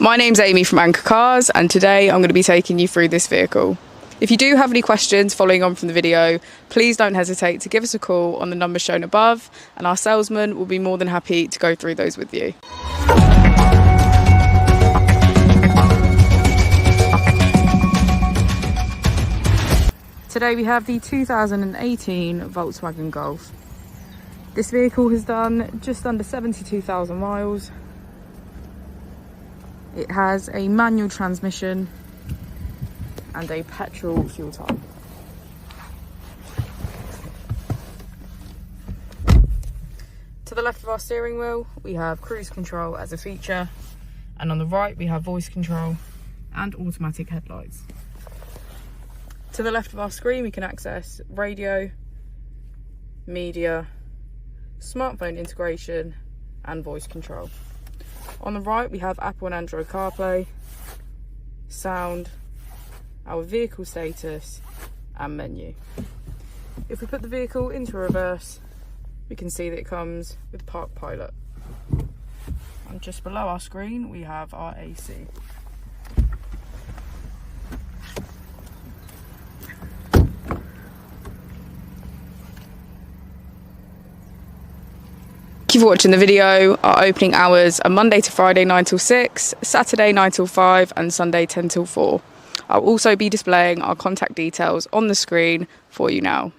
My name's Amy from Anchor Cars, and today I'm going to be taking you through this vehicle. If you do have any questions following on from the video, please don't hesitate to give us a call on the number shown above, and our salesman will be more than happy to go through those with you. Today we have the 2018 Volkswagen Golf. This vehicle has done just under 72,000 miles. It has a manual transmission and a petrol fuel tank. To the left of our steering wheel, we have cruise control as a feature, and on the right we have voice control and automatic headlights. To the left of our screen, we can access radio, media, smartphone integration and voice control. On the right, we have Apple and Android CarPlay, sound, our vehicle status and menu. If we put the vehicle into reverse, we can see that it comes with Park Pilot. And just below our screen, we have our AC. Thank you for watching the video. Our opening hours are Monday to Friday 9 till 6, Saturday 9 till 5 and Sunday 10 till 4. I'll also be displaying our contact details on the screen for you now.